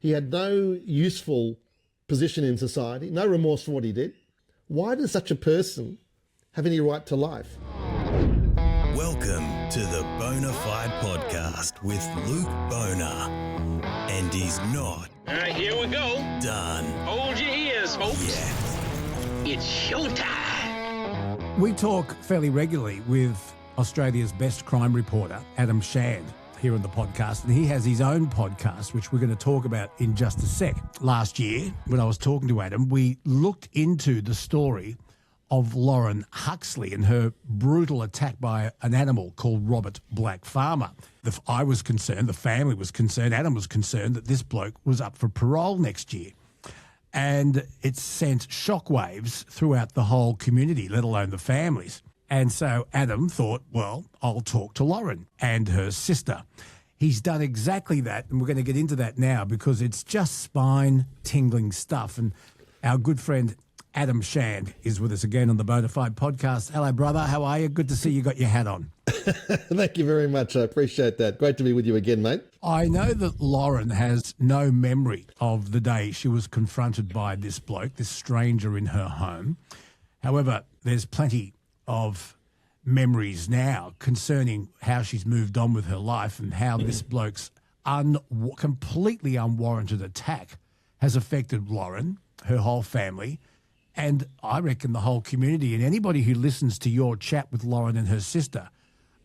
He had no useful position in society, no remorse for what he did. Why does such a person have any right to life? Welcome to the Bonafide podcast with Luke Bona. And he's not. All right, here we go. Done. Hold your ears, folks. Yeah. It's showtime. We talk fairly regularly with Australia's best crime reporter, Adam Shand, here on the podcast, and he has his own podcast, which we're going to talk about in just a sec. Last year, when I was talking to Adam, we looked into the story of Lauren Huxley and her brutal attack by an animal called Robert Black Farmer. I was concerned, the family was concerned, Adam was concerned that this bloke was up for parole next year. And it sent shockwaves throughout the whole community, let alone the families. And so Adam thought, well, I'll talk to Lauren and her sister. He's done exactly that, and we're going to get into that now because it's just spine-tingling stuff. And our good friend Adam Shand is with us again on the Bonafide podcast. Hello, brother. How are you? Good to see you got your hat on. Thank you very much. I appreciate that. Great to be with you again, mate. I know that Lauren has no memory of the day she was confronted by this bloke, this stranger in her home. However, there's plenty of memories now concerning how she's moved on with her life and how this bloke's completely unwarranted attack has affected Lauren, her whole family, and I reckon the whole community. And anybody who listens to your chat with Lauren and her sister,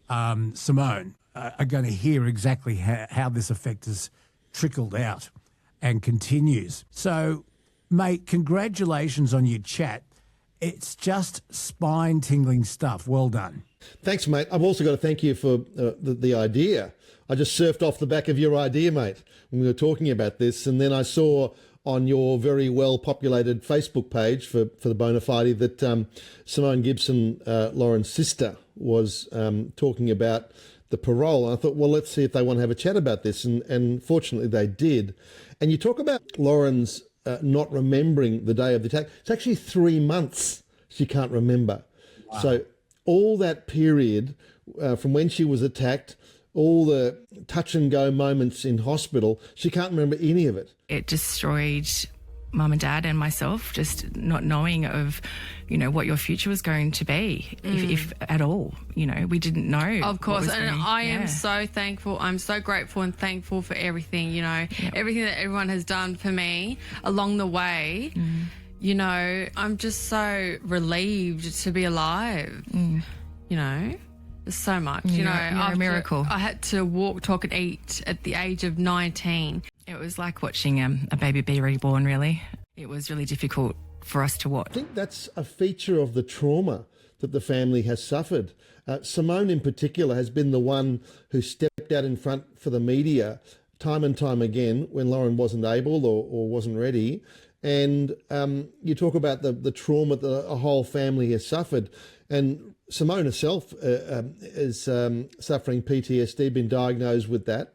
Simone, are going to hear exactly how this effect has trickled out and continues. So, mate, congratulations on your chat. It's just spine-tingling stuff. Well done. Thanks, mate. I've also got to thank you for the idea. I just surfed off the back of your idea, mate, when we were talking about this. And then I saw on your very well-populated Facebook page for the Bonafide that Simone Gibson, Lauren's sister, was talking about the parole. And I thought, well, let's see if they want to have a chat about this. And fortunately, they did. And you talk about Lauren's not remembering the day of the attack. It's actually 3 months she can't remember. Wow. So all that period from when she was attacked, all the touch and go moments in hospital, she can't remember any of it. It destroyed Mum and Dad and myself, just not knowing of, what your future was going to be, if at all. We didn't know. Of course, and I am so thankful. I'm so grateful and thankful for everything, everything that everyone has done for me along the way. I'm just so relieved to be alive, There's so much, you're a miracle. I had to walk, talk and eat at the age of 19. It was like watching a baby be reborn, really. It was really difficult for us to watch. I think that's a feature of the trauma that the family has suffered. Simone in particular has been the one who stepped out in front for the media time and time again when Lauren wasn't able or wasn't ready. And you talk about the trauma that a whole family has suffered. And Simone herself is suffering PTSD, been diagnosed with that.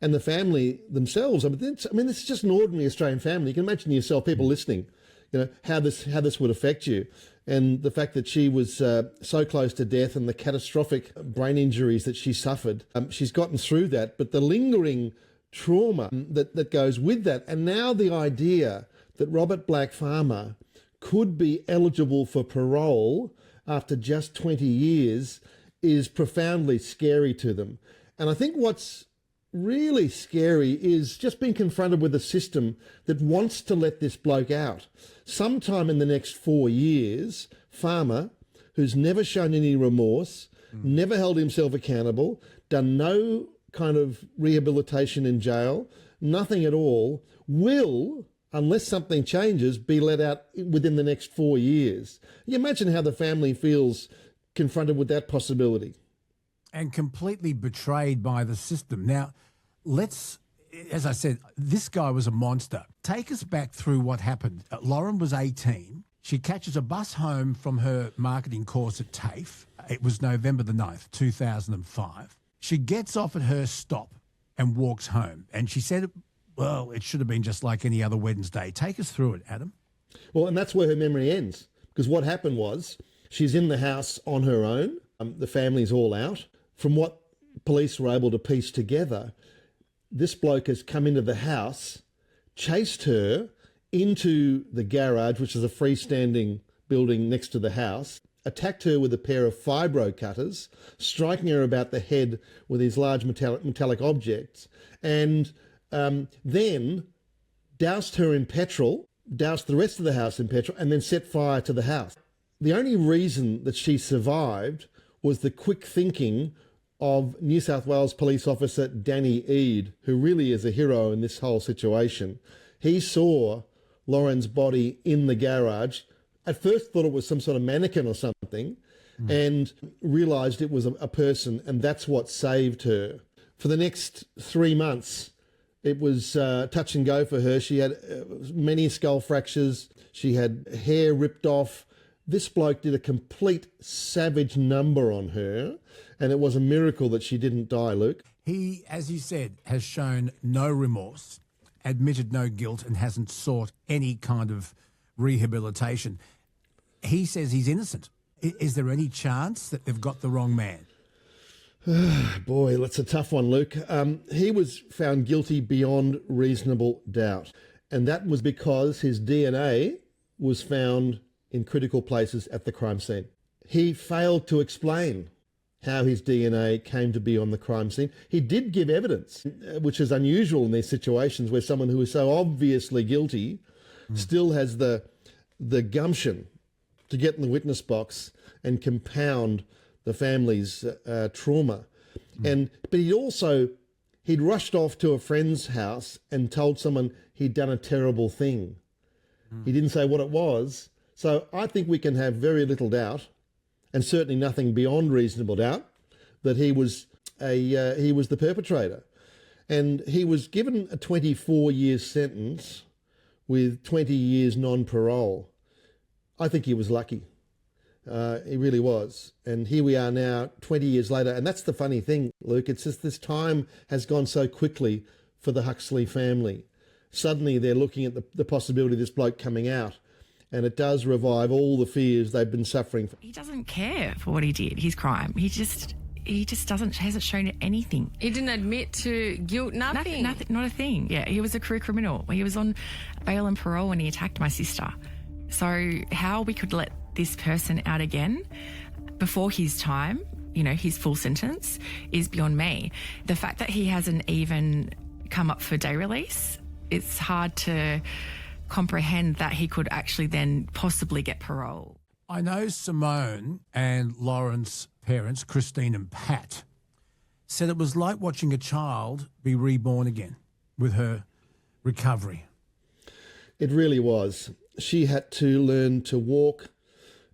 And the family themselves, this is just an ordinary Australian family. You can imagine yourself, people listening, how this would affect you. And the fact that she was so close to death and the catastrophic brain injuries that she suffered, she's gotten through that. But the lingering trauma that goes with that, and now the idea that Robert Black Farmer could be eligible for parole after just 20 years is profoundly scary to them. And I think what's really scary is just being confronted with a system that wants to let this bloke out. Sometime in the next 4 years, Farmer, who's never shown any remorse, never held himself accountable, done no kind of rehabilitation in jail, nothing at all, will, unless something changes, be let out within the next 4 years. You imagine how the family feels confronted with that possibility. And completely betrayed by the system. Now, as I said, this guy was a monster. Take us back through what happened. Lauren was 18. She catches a bus home from her marketing course at TAFE. It was November the 9th, 2005. She gets off at her stop and walks home. And she said, well, it should have been just like any other Wednesday. Take us through it, Adam. Well, and that's where her memory ends. Because what happened was she's in the house on her own. The family's all out. From what police were able to piece together, this bloke has come into the house, chased her into the garage, which is a freestanding building next to the house, attacked her with a pair of fibrocutters, striking her about the head with these large metallic objects, and then doused her in petrol, doused the rest of the house in petrol, and then set fire to the house. The only reason that she survived was the quick thinking of New South Wales police officer Danny Eade, who really is a hero in this whole situation. He saw Lauren's body in the garage, at first thought it was some sort of mannequin or something, and realised it was a person, and that's what saved her. For the next 3 months, it was touch and go for her. She had many skull fractures. She had hair ripped off. This bloke did a complete savage number on her, and it was a miracle that she didn't die, Luke. He, as you said, has shown no remorse, admitted no guilt, and hasn't sought any kind of rehabilitation. He says he's innocent. Is there any chance that they've got the wrong man? Boy, that's a tough one, Luke. He was found guilty beyond reasonable doubt, and that was because his DNA was found in critical places at the crime scene. He failed to explain how his DNA came to be on the crime scene. He did give evidence, which is unusual in these situations where someone who is so obviously guilty still has the gumption to get in the witness box and compound the family's trauma. But he'd rushed off to a friend's house and told someone he'd done a terrible thing. He didn't say what it was. So I think we can have very little doubt, and certainly nothing beyond reasonable doubt, that he was the perpetrator. And he was given a 24-year sentence with 20 years non-parole. I think he was lucky. He really was. And here we are now, 20 years later. And that's the funny thing, Luke. It's just this time has gone so quickly for the Huxley family. Suddenly they're looking at the possibility of this bloke coming out. And it does revive all the fears they've been suffering. He doesn't care for what he did, his crime. He just hasn't shown anything. He didn't admit to guilt, nothing. Nothing, not a thing. Yeah, he was a career criminal. He was on bail and parole when he attacked my sister. So how we could let this person out again before his time, his full sentence, is beyond me. The fact that he hasn't even come up for day release, it's hard to comprehend that he could actually then possibly get parole. I know Simone and Lauren's parents, Christine and Pat, said it was like watching a child be reborn again with her recovery. It really was. She had to learn to walk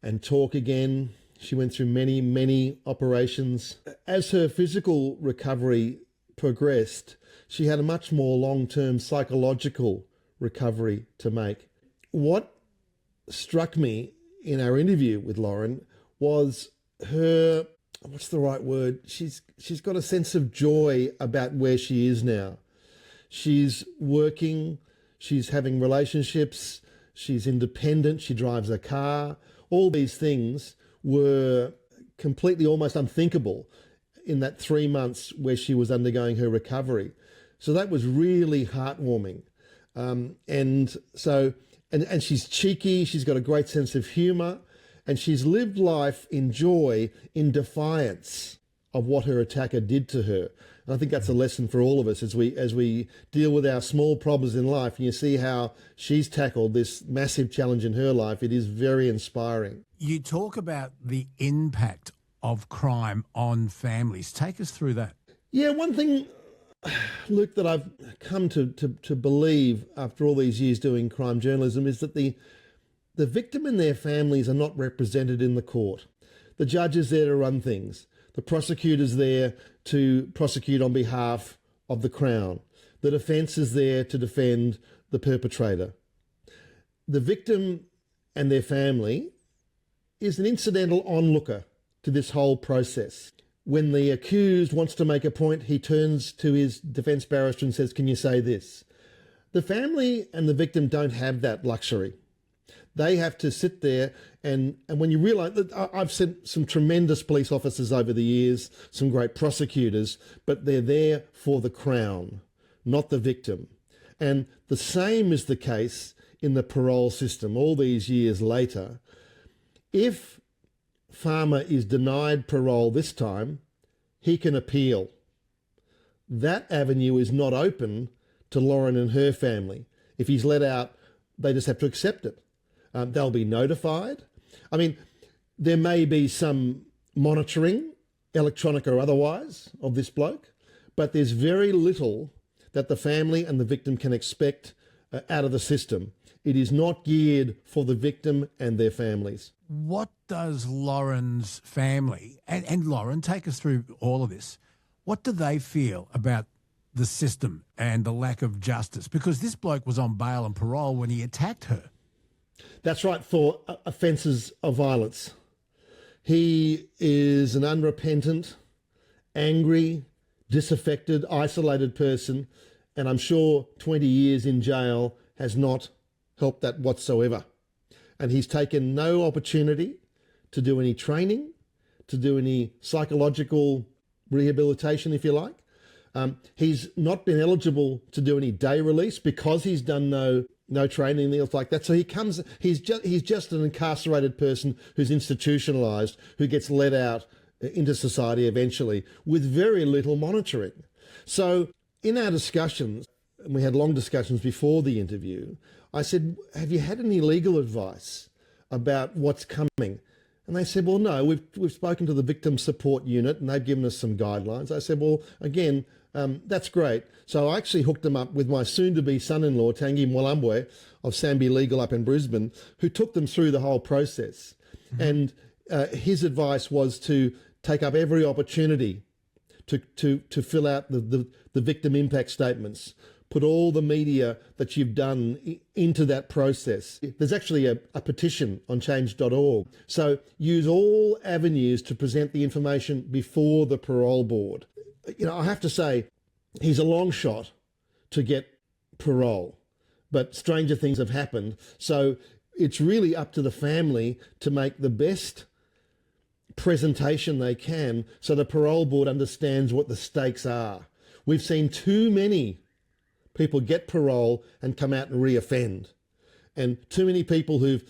and talk again. She went through many, many operations. As her physical recovery progressed, she had a much more long-term psychological recovery to make. What struck me in our interview with Lauren was her, what's the right word? She's got a sense of joy about where she is now. She's working, she's having relationships, she's independent, she drives a car. All these things were completely almost unthinkable in that 3 months where she was undergoing her recovery. So that was really heartwarming. And she's cheeky, she's got a great sense of humour, and she's lived life in joy, in defiance of what her attacker did to her. And I think that's a lesson for all of us as we deal with our small problems in life, and you see how she's tackled this massive challenge in her life. It is very inspiring. You talk about the impact of crime on families. Take us through that. Yeah, one thing, Luke, that I've come to believe after all these years doing crime journalism is that the victim and their families are not represented in the court. The judge is there to run things. The prosecutor's there to prosecute on behalf of the Crown. The defence is there to defend the perpetrator. The victim and their family is an incidental onlooker to this whole process. When the accused wants to make a point, he turns to his defence barrister and says, "Can you say this?" The family and the victim don't have that luxury. They have to sit there and when you realise that I've sent some tremendous police officers over the years, some great prosecutors, but they're there for the Crown, not the victim. And the same is the case in the parole system all these years later. If Farmer is denied parole this time, he can appeal. That avenue is not open to Lauren and her family. If he's let out, they just have to accept it. They'll be notified. I mean, there may be some monitoring, electronic or otherwise, of this bloke, but there's very little that the family and the victim can expect out of the system. It is not geared for the victim and their families. What does Lauren's family, and Lauren, take us through all of this, what do they feel about the system and the lack of justice? Because this bloke was on bail and parole when he attacked her. That's right, for offences of violence. He is an unrepentant, angry, disaffected, isolated person, and I'm sure 20 years in jail has not helped that whatsoever. And he's taken no opportunity to do any training, to do any psychological rehabilitation, if you like. He's not been eligible to do any day release because he's done no training and things like that. So he's just an incarcerated person who's institutionalised, who gets let out into society eventually with very little monitoring. So in our discussions, and we had long discussions before the interview, I said, have you had any legal advice about what's coming? And they said, well, no, we've spoken to the victim support unit and they've given us some guidelines. I said, well, again, that's great. So I actually hooked them up with my soon-to-be son-in-law, Tangi Mwalambwe of Sambi Legal up in Brisbane, who took them through the whole process. Mm-hmm. And his advice was to take up every opportunity to fill out the victim impact statements, put all the media that you've done into that process. There's actually a petition on change.org. So use all avenues to present the information before the parole board. You know, I have to say, he's a long shot to get parole, but stranger things have happened. So it's really up to the family to make the best presentation they can so the parole board understands what the stakes are. We've seen too many people get parole and come out and reoffend, and too many people who've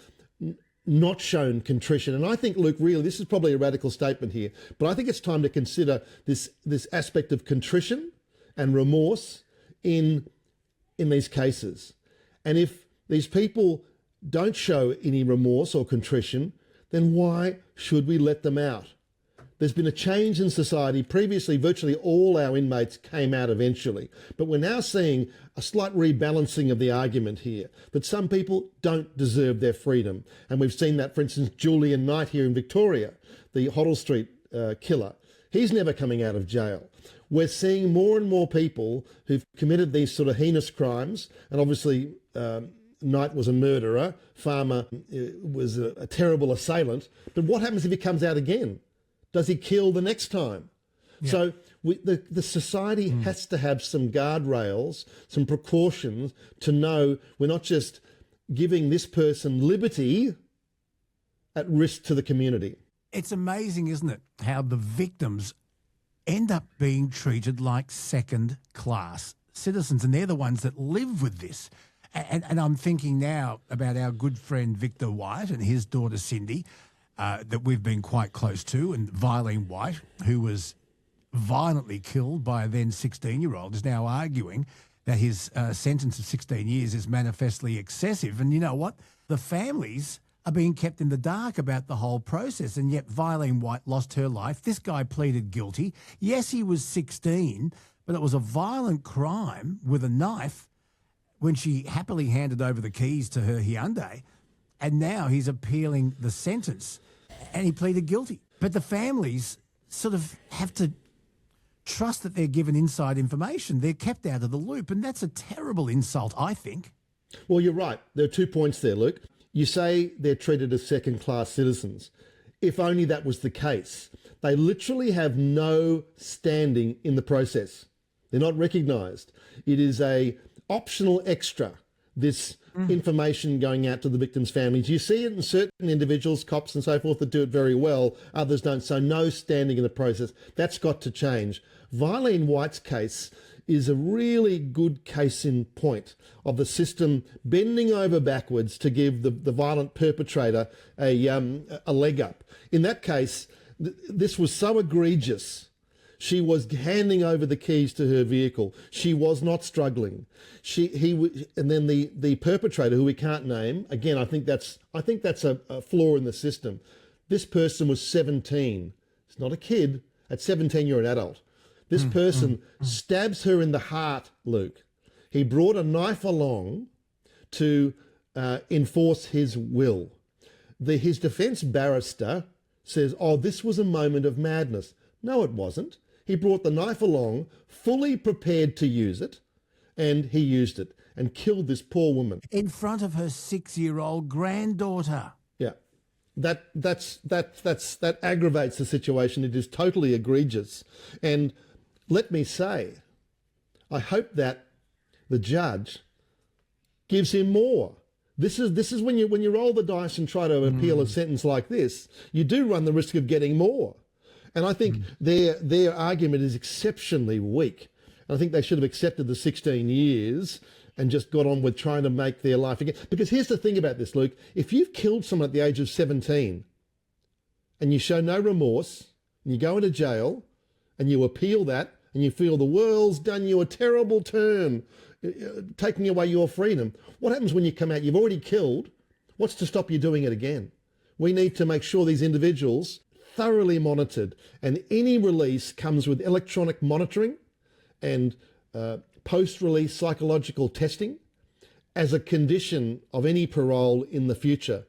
not shown contrition. And I think, Luke, really, this is probably a radical statement here, but I think it's time to consider this aspect of contrition and remorse in these cases. And if these people don't show any remorse or contrition, then why should we let them out? There's been a change in society. Previously, virtually all our inmates came out eventually. But we're now seeing a slight rebalancing of the argument here, that some people don't deserve their freedom. And we've seen that, for instance, Julian Knight here in Victoria, the Hoddle Street killer. He's never coming out of jail. We're seeing more and more people who've committed these sort of heinous crimes, and obviously Knight was a murderer, Farmer was a terrible assailant. But what happens if he comes out again? Does he kill the next time? Yeah. So the society has to have some guardrails, some precautions to know we're not just giving this person liberty at risk to the community. It's amazing, isn't it, how the victims end up being treated like second-class citizens, and they're the ones that live with this. And I'm thinking now about our good friend Victor White and his daughter Cindy, that we've been quite close to, and Vilene White, who was violently killed by a then 16-year-old, is now arguing that his sentence of 16 years is manifestly excessive. And you know what? The families are being kept in the dark about the whole process, and yet Vilene White lost her life. This guy pleaded guilty. Yes, he was 16, but it was a violent crime with a knife when she happily handed over the keys to her Hyundai, and now he's appealing the sentence. And he pleaded guilty. But the families sort of have to trust that they're given inside information. They're kept out of the loop, and that's a terrible insult, I think. Well, you're right. There are 2 points there, Luke. You say they're treated as second-class citizens. If only that was the case. They literally have no standing in the process. They're not recognised. It is a optional extra, this information going out to the victims' families. You see it in certain individuals, cops and so forth, that do it very well. Others don't. So no standing in the process. That's got to change. Vilene White's case is a really good case in point of the system bending over backwards to give the violent perpetrator a leg up. In that case, this was so egregious. She was handing over the keys to her vehicle. She was not struggling. And then the perpetrator, who we can't name, again, I think that's a flaw in the system. This person was 17. It's not a kid. At 17, you're an adult. This person stabs her in the heart, Luke. He brought a knife along to enforce his will. His defence barrister says, oh, this was a moment of madness. No, it wasn't. He brought the knife along, fully prepared to use it, and he used it and killed this poor woman. In front of her 6-year-old granddaughter. Yeah. That aggravates the situation. It is totally egregious. And let me say, I hope that the judge gives him more. This is when you roll the dice and try to appeal a sentence like this, you do run the risk of getting more. And I think their argument is exceptionally weak. And I think they should have accepted the 16 years and just got on with trying to make their life again. Because here's the thing about this, Luke. If you've killed someone at the age of 17 and you show no remorse and you go into jail and you appeal that and you feel the world's done you a terrible turn, taking away your freedom, what happens when you come out? You've already killed. What's to stop you doing it again? We need to make sure these individuals thoroughly monitored, and any release comes with electronic monitoring and post-release psychological testing as a condition of any parole in the future.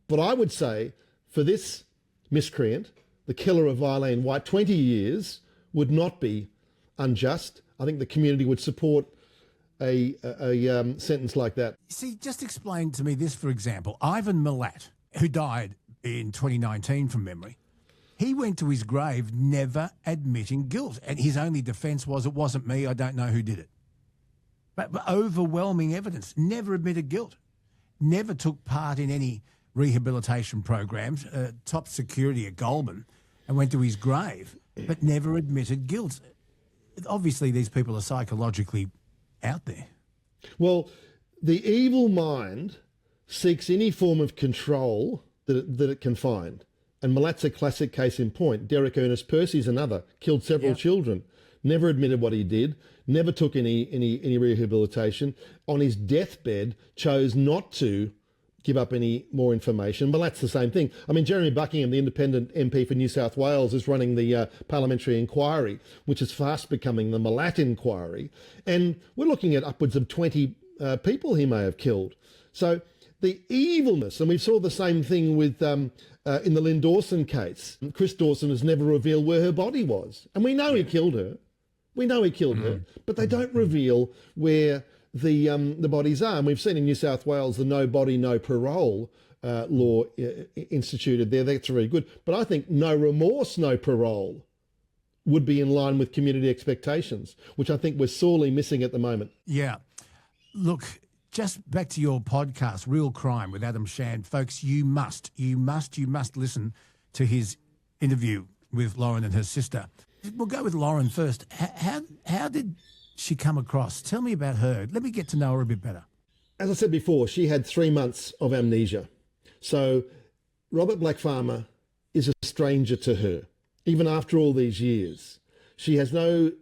But I would say for this miscreant, the killer of Eileen White, 20 years would not be unjust. I think the community would support a sentence like that. See, just explain to me this, for example. Ivan Milat, who died in 2019 from memory, he went to his grave never admitting guilt. And his only defence was, it wasn't me, I don't know who did it. But overwhelming evidence, never admitted guilt. Never took part in any rehabilitation programs, top security at Goulburn, and went to his grave, but never admitted guilt. Obviously, these people are psychologically out there. Well, the evil mind seeks any form of control that it can find. And Milat's a classic case in point. Derek Ernest Percy's another, killed several children, never admitted what he did, never took any rehabilitation. On his deathbed, chose not to give up any more information. Milat's the same thing. I mean, Jeremy Buckingham, the independent MP for New South Wales, is running the parliamentary inquiry, which is fast becoming the Milat inquiry. And we're looking at upwards of 20 people he may have killed. So the evilness, and we saw the same thing with in the Lynn Dawson case. Chris Dawson has never revealed where her body was. And we know he killed her. We know he killed her, but they don't reveal where the bodies are. And we've seen in New South Wales the no body, no parole law instituted there. That's very good. But I think no remorse, no parole would be in line with community expectations, which I think we're sorely missing at the moment. Yeah. Look, just back to your podcast, Real Crime with Adam Shand. Folks, you must listen to his interview with Lauren and her sister. We'll go with Lauren first. How did she come across? Tell me about her. Let me get to know her a bit better. As I said before, she had 3 months of amnesia. So Robert Blackfarmer is a stranger to her, even after all these years. She has no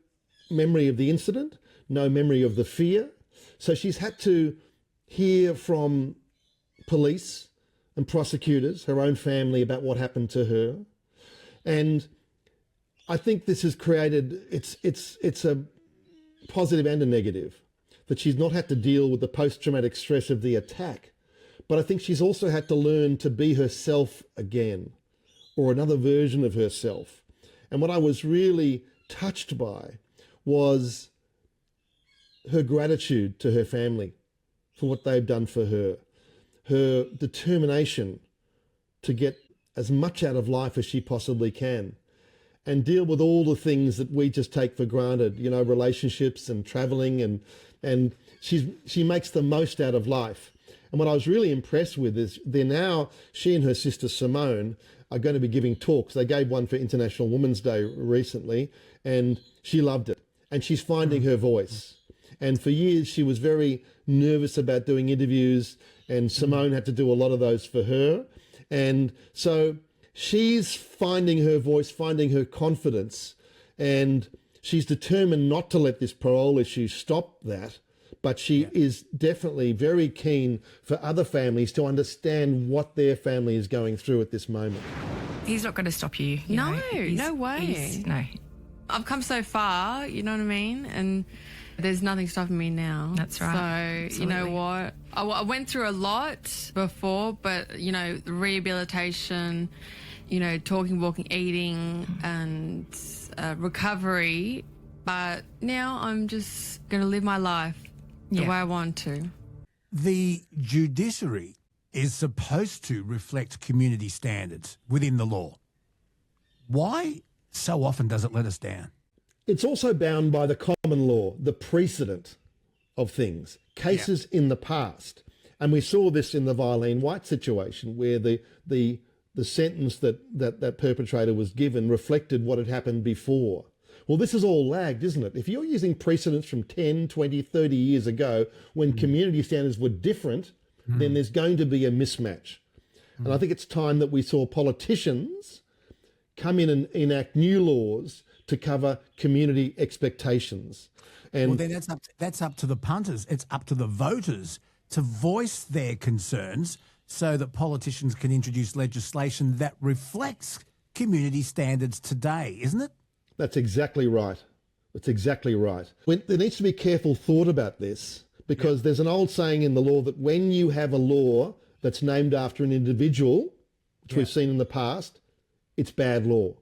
memory of the incident, no memory of the fear. So she's had to hear from police and prosecutors, her own family, about what happened to her. And I think this has created, it's a positive and a negative, that she's not had to deal with the post-traumatic stress of the attack. But I think she's also had to learn to be herself again, or another version of herself. And what I was really touched by was her gratitude to her family for what they've done for her, her determination to get as much out of life as she possibly can and deal with all the things that we just take for granted, you know, relationships and traveling, and she makes the most out of life. And what I was really impressed with is she and her sister Simone are going to be giving talks. They gave one for International Women's Day recently, and she loved it. and she's finding her voice. And for years, she was very nervous about doing interviews, and Simone had to do a lot of those for her. And so she's finding her voice, finding her confidence, and she's determined not to let this parole issue stop that. But she is definitely very keen for other families to understand what their family is going through at this moment. He's not going to stop you. No way. No. I've come so far, you know what I mean? And there's nothing stopping me now. That's right. So, you know what? I went through a lot before, but, you know, the rehabilitation, you know, talking, walking, eating, and recovery. But now I'm just going to live my life the way I want to. The judiciary is supposed to reflect community standards within the law. Why so often does it let us down? It's also bound by the common law, the precedent of things, cases in the past. And we saw this in the Vilene White situation, where the sentence that perpetrator was given reflected what had happened before. Well, this is all lagged, isn't it? If you're using precedents from 10, 20, 30 years ago, when community standards were different, then there's going to be a mismatch. And I think it's time that we saw politicians come in and enact new laws to cover community expectations. And Well, then that's up to the punters. It's up to the voters to voice their concerns so that politicians can introduce legislation that reflects community standards today, isn't it? That's exactly right. That's exactly right. There needs to be careful thought about this, because there's an old saying in the law that when you have a law that's named after an individual, which we've seen in the past, it's bad law.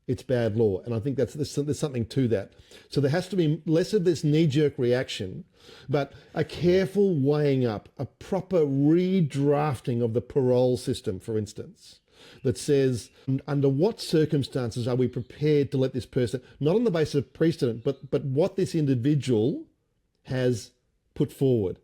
It's bad law. And I think there's something to that. So there has to be less of this knee-jerk reaction, but a careful weighing up, a proper redrafting of the parole system, for instance, that says under what circumstances are we prepared to let this person, not on the basis of precedent, but what this individual has put forward.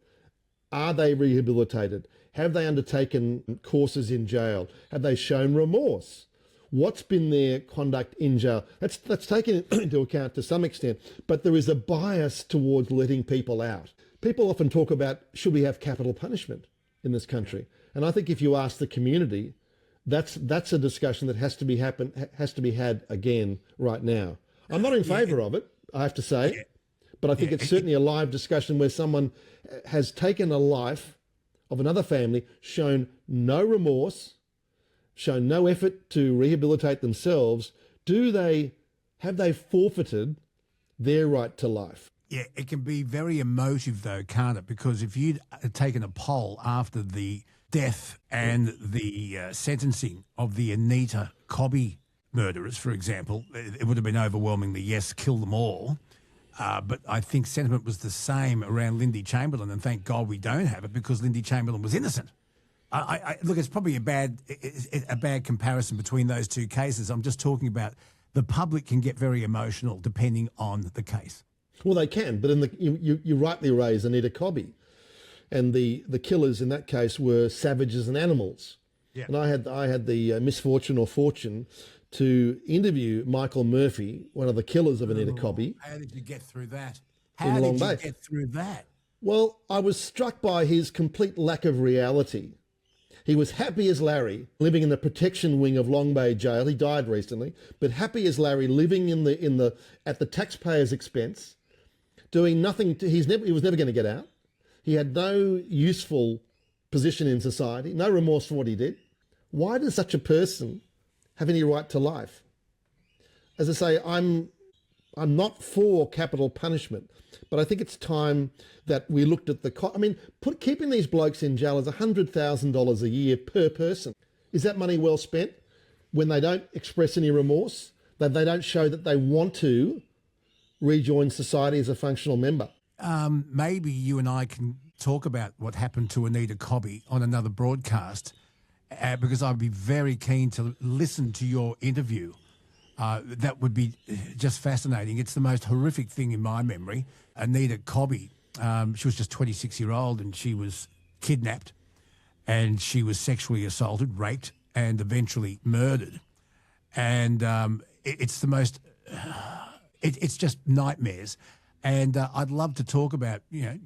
Are they rehabilitated? Have they undertaken courses in jail? Have they shown remorse? What's been their conduct in jail? That's taken into account to some extent, but there is a bias towards letting people out. People often talk about, should we have capital punishment in this country? And I think if you ask the community, that's a discussion that has to be had again right now. I'm not in favour of it, I have to say, but I think it's certainly a live discussion where someone has taken a life of another family, shown no remorse, shown no effort to rehabilitate themselves. Have they forfeited their right to life? Yeah, it can be very emotive though, can't it? Because if you'd taken a poll after the death and the sentencing of the Anita Cobby murderers, for example, it would have been overwhelmingly yes, kill them all. But I think sentiment was the same around Lindy Chamberlain, and thank God we don't have it, because Lindy Chamberlain was innocent. Look, it's probably a bad comparison between those two cases. I'm just talking about the public can get very emotional depending on the case. Well, they can, but you rightly raise Anita Cobby, and the killers in that case were savages and animals. Yeah. And I had the misfortune or fortune to interview Michael Murphy, one of the killers of Anita Cobby. How did you get through that? Get through that? Well, I was struck by his complete lack of reality. He was happy as Larry, living in the protection wing of Long Bay Jail. He died recently, but happy as Larry, living at the taxpayer's expense, doing nothing. He was never going to get out. He had no useful position in society, no remorse for what he did. Why does such a person have any right to life? As I say, I'm not for capital punishment, but I think it's time that we looked at keeping these blokes in jail is $100,000 a year per person. Is that money well spent when they don't express any remorse, that they don't show that they want to rejoin society as a functional member? Maybe you and I can talk about what happened to Anita Cobby on another broadcast, because I'd be very keen to listen to your interview. That would be just fascinating. It's the most horrific thing in my memory. Anita Cobby, she was just 26-year-old, and she was kidnapped, and she was sexually assaulted, raped, and eventually murdered. And it's the most It's just nightmares. And I'd love to talk about,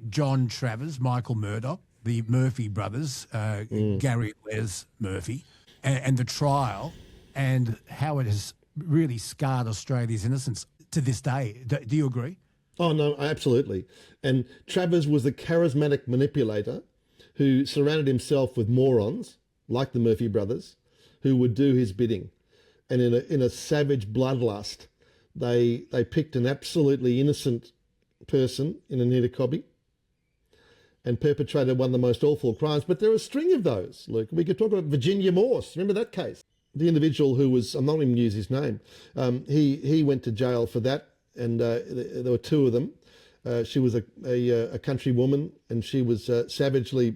John Travers, Michael Murdoch, the Murphy brothers, Gary and Les Murphy, and the trial and how it has really scarred Australia's innocence to this day. Do you agree? Oh, no, absolutely. And Travers was a charismatic manipulator who surrounded himself with morons, like the Murphy brothers, who would do his bidding. And in a savage bloodlust, they picked an absolutely innocent person in Anita Cobby and perpetrated one of the most awful crimes. But there are a string of those, Luke. We could talk about Virginia Morse. Remember that case? The individual who was, I'm not even going to use his name, he went to jail for that, and there were two of them. She was a country woman, and she was savagely,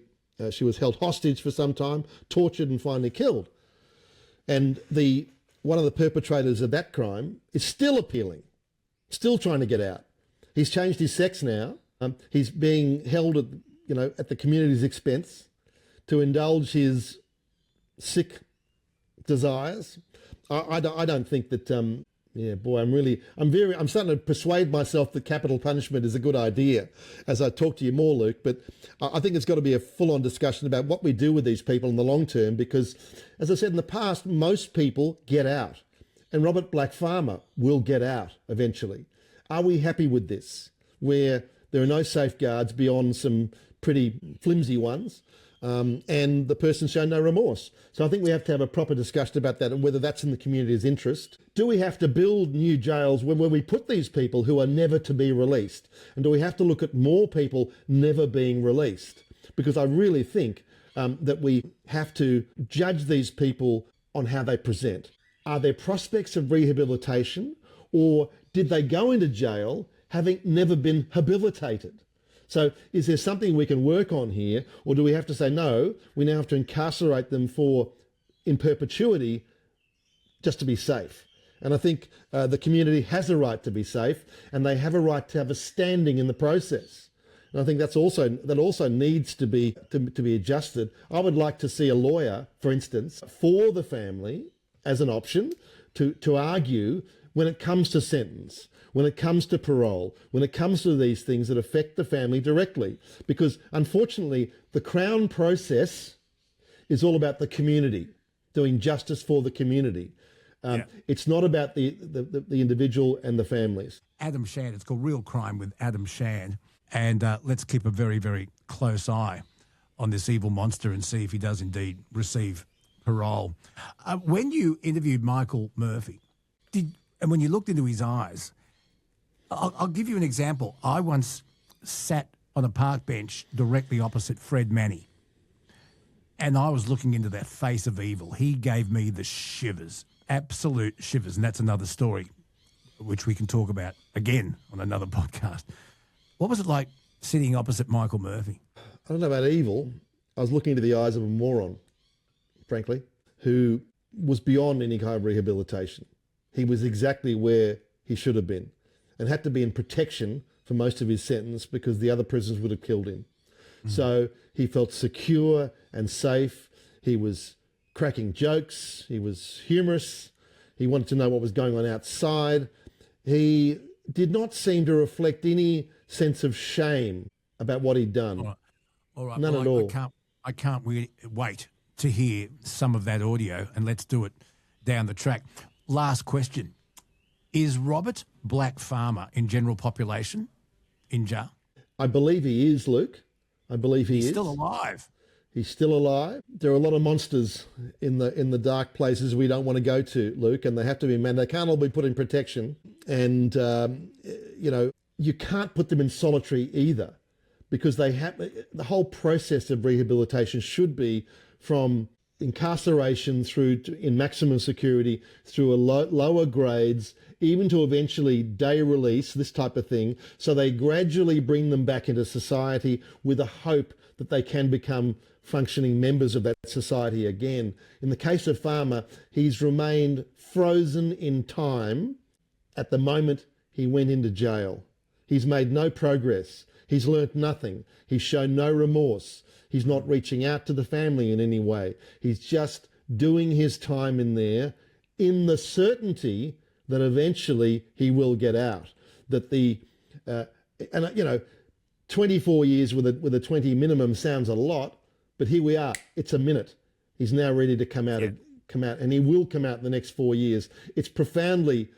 she was held hostage for some time, tortured and finally killed. And one of the perpetrators of that crime is still appealing, still trying to get out. He's changed his sex now. He's being held at the community's expense to indulge his sick desires. I don't think that. I'm starting to persuade myself that capital punishment is a good idea as I talk to you more, Luke. But I think it's got to be a full-on discussion about what we do with these people in the long term, because, as I said in the past, most people get out, and Robert Black Farmer will get out eventually. Are we happy with this, where there are no safeguards beyond some pretty flimsy ones, and the person shown no remorse? So I think we have to have a proper discussion about that and whether that's in the community's interest. Do we have to build new jails where we put these people who are never to be released? And do we have to look at more people never being released? Because I really think that we have to judge these people on how they present. Are there prospects of rehabilitation, or did they go into jail having never been habilitated? So is there something we can work on here, or do we have to say, no, we now have to incarcerate them in perpetuity just to be safe? And I think the community has a right to be safe, and they have a right to have a standing in the process. And I think that also needs to be adjusted. I would like to see a lawyer, for instance, for the family as an option to argue when it comes to sentence, when it comes to parole, when it comes to these things that affect the family directly. Because unfortunately, the Crown process is all about the community, doing justice for the community. It's not about the individual and the families. Adam Shand, it's called Real Crime with Adam Shand. And let's keep a very, very close eye on this evil monster and see if he does indeed receive parole. When you interviewed Michael Murphy, and when you looked into his eyes, I'll give you an example. I once sat on a park bench directly opposite Fred Manny, and I was looking into that face of evil. He gave me the shivers, absolute shivers, and that's another story, which we can talk about again on another podcast. What was it like sitting opposite Michael Murphy? I don't know about evil. I was looking into the eyes of a moron, frankly, who was beyond any kind of rehabilitation. He was exactly where he should have been and had to be in protection for most of his sentence because the other prisoners would have killed him. So he felt secure and safe. He was cracking jokes. He was humorous. He wanted to know what was going on outside. He did not seem to reflect any sense of shame about what he'd done. All right. None at all. I can't wait to hear some of that audio, and let's do it down the track. Last question. Is Robert Black Farmer in general population in jail? I believe he is, Luke. I believe he is. He's still alive. He's still alive. There are a lot of monsters in the dark places we don't want to go to, Luke, and they have to be manned. They can't all be put in protection. And, you can't put them in solitary either, because the whole process of rehabilitation should be from incarceration through to, in maximum security, through lower grades, even to eventually day release, this type of thing. So they gradually bring them back into society with a hope that they can become functioning members of that society again. In the case of Farmer, he's remained frozen in time at the moment he went into jail. He's made no progress. He's learnt nothing. He's shown no remorse. He's not reaching out to the family in any way. He's just doing his time in there in the certainty that eventually he will get out. That 24 years with a 20 minimum sounds a lot, but here we are. It's a minute. He's now ready to come out, and he will come out in the next 4 years. It's profoundly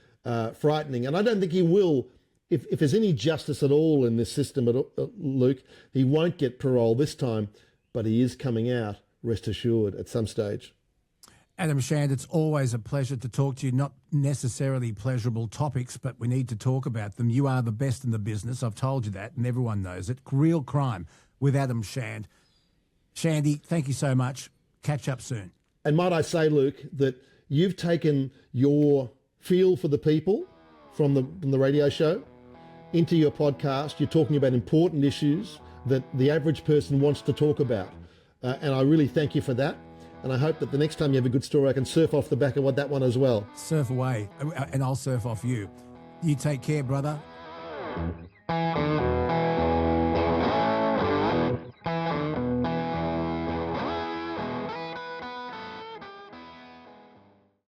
frightening, and I don't think he will. If there's any justice at all in this system, Luke, he won't get parole this time, but he is coming out, rest assured, at some stage. Adam Shand, it's always a pleasure to talk to you. Not necessarily pleasurable topics, but we need to talk about them. You are the best in the business. I've told you that, and everyone knows it. Real Crime with Adam Shand. Shandy, thank you so much. Catch up soon. And might I say, Luke, that you've taken your feel for the people from the radio show into your podcast. You're talking about important issues that the average person wants to talk about. And I really thank you for that. And I hope that the next time you have a good story, I can surf off the back of that one as well. Surf away, and I'll surf off you. You take care, brother.